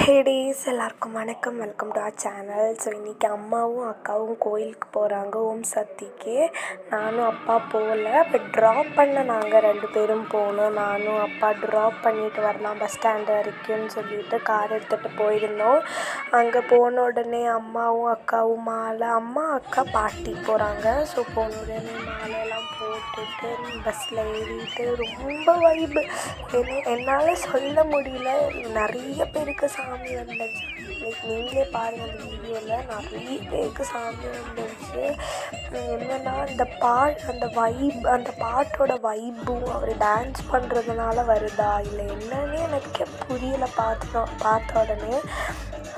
ஹேடேஸ் எல்லாருக்கும் வணக்கம். Welcome to channel. So இன்றைக்கி அம்மாவும் அக்காவும் கோயிலுக்கு போகிறாங்க ஓம் சக்திக்கு. நானும் அப்பா போகல, பட் ட்ராப் பண்ண நாங்கள் 2 பேரும் போனோம். நானும் அப்பா ட்ராப் பண்ணிவிட்டு வரலாம் பஸ் ஸ்டாண்டு வரைக்கும்னு சொல்லிவிட்டு கார் எடுத்துகிட்டு போயிருந்தோம். அங்கே போன உடனே அம்மாவும் அக்காவும் அம்மா அக்கா பாட்டி போகிறாங்க. ஸோ போன உடனே மாலையெல்லாம் போட்டுட்டு பஸ்ஸில் ஏறிட்டு ரொம்ப வைப்பு. என்னால் சொல்ல முடியல. நிறைய பேருக்கு சாமி வந்துடுச்சு. லைக் நீங்களே பாருங்கள் அந்த வீடியோவில், நிறைய பேருக்கு சாமி வந்துடுச்சு. என்னென்னா அந்த பாட்டோட வைப்பும் அவர் டான்ஸ் பண்ணுறதுனால வருதா இல்லை என்னன்னே எனக்கே புரியலை. பார்த்த உடனே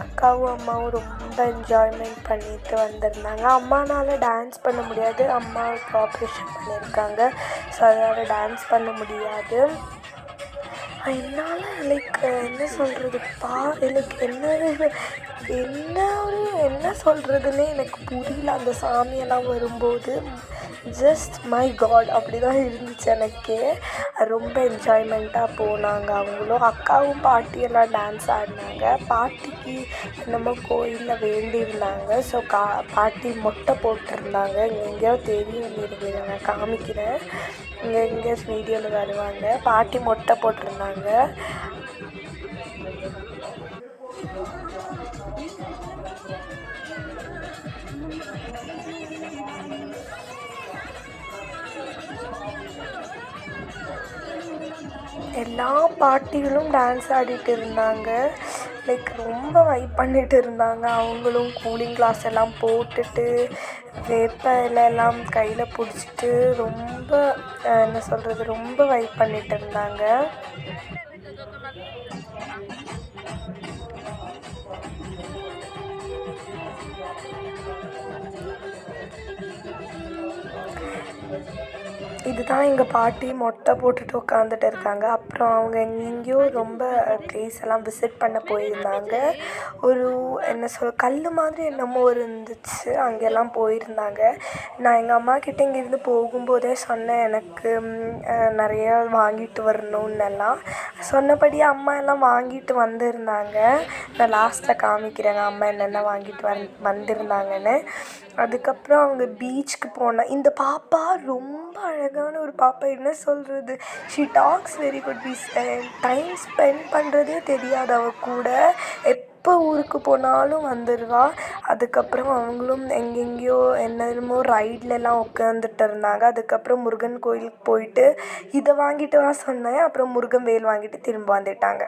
அக்காவும் அம்மாவும் ரொம்ப என்ஜாய்மெண்ட் பண்ணிட்டு வந்திருந்தாங்க. அம்மானால் டான்ஸ் பண்ண முடியாது, அம்மாவுக்கு ஆப்ரேஷன் பண்ணியிருக்காங்க. ஸோ அதனால் டான்ஸ் பண்ண முடியாது. என்னால் என்ன சொல்கிறது, என்ன சொல்கிறதுன்னே எனக்கு புரியல. அந்த சாமியெல்லாம் வரும்போது ஜஸ்ட் மை காட் அப்படி தான் இருந்துச்சு எனக்கே. ரொம்ப என்ஜாய்மெண்ட்டாக போனாங்க அவங்களும். அக்காவும் பாட்டியெல்லாம் டான்ஸ் ஆடினாங்க. பாட்டிக்கு என்னமோ கோயிலில் வேண்டியிருந்தாங்க. ஸோ பாட்டி மொட்டை போட்டிருந்தாங்க. எங்கேயோ தெரியும், நான் காமிக்கிறேன். இங்கே வீடியோவில் வருவாங்க. பாட்டி மொட்டை போட்டிருந்தாங்க. எல்லா பாட்டிகளும் டான்ஸ் ஆடிட்டு இருந்தாங்க. லைக் ரொம்ப வைப் பண்ணிட்டு இருந்தாங்க. அவங்களும் கூலிங் கிளாஸ் எல்லாம் போட்டுட்டு வேப்ப இலையெல்லாம் கையில் பிடிச்சிட்டு ரொம்ப வைப் பண்ணிட்டு இருந்தாங்க. இதுதான் எங்கள் பாட்டி மொட்டை போட்டுட்டு உட்காந்துட்டு இருக்காங்க. அப்புறம் அவங்க எங்கெங்கேயோ ரொம்ப ப்ளேஸ் எல்லாம் விசிட் பண்ண போயிருந்தாங்க. ஒரு கல் மாதிரி என்னமோ இருந்துச்சு, அங்கெல்லாம் போயிருந்தாங்க. நான் எங்கள் அம்மாக்கிட்ட இங்கேருந்து போகும்போதே சொன்னேன், எனக்கு நிறையா வாங்கிட்டு வரணுன்னெல்லாம். சொன்னபடியே அம்மா எல்லாம் வாங்கிட்டு வந்திருந்தாங்க. நான் லாஸ்ட்டில் காமிக்கிறேங்க அம்மா என்னென்ன வாங்கிட்டு வந்திருந்தாங்கன்னு. அதுக்கப்புறம் அவங்க பீச்சுக்கு போனேன். இந்த பாப்பா ரொம்ப அழகான ஒரு பாப்பா. என்ன சொல்கிறது, she tax very good. Time spend பண்ணுறதே தெரியாது அவ கூட. எப்போ ஊருக்கு போனாலும் வந்துடுவா. அதுக்கப்புறம் அவங்களும் எங்கெங்கேயோ என்னமோ ரைட்லலாம் உட்காந்துட்டு இருந்தாங்க. அதுக்கப்புறம் முருகன் கோயிலுக்கு போயிட்டு இதை வாங்கிட்டு வா சொன்னேன். அப்புறம் முருகன் வேல் வாங்கிட்டு திரும்ப வந்துட்டாங்க.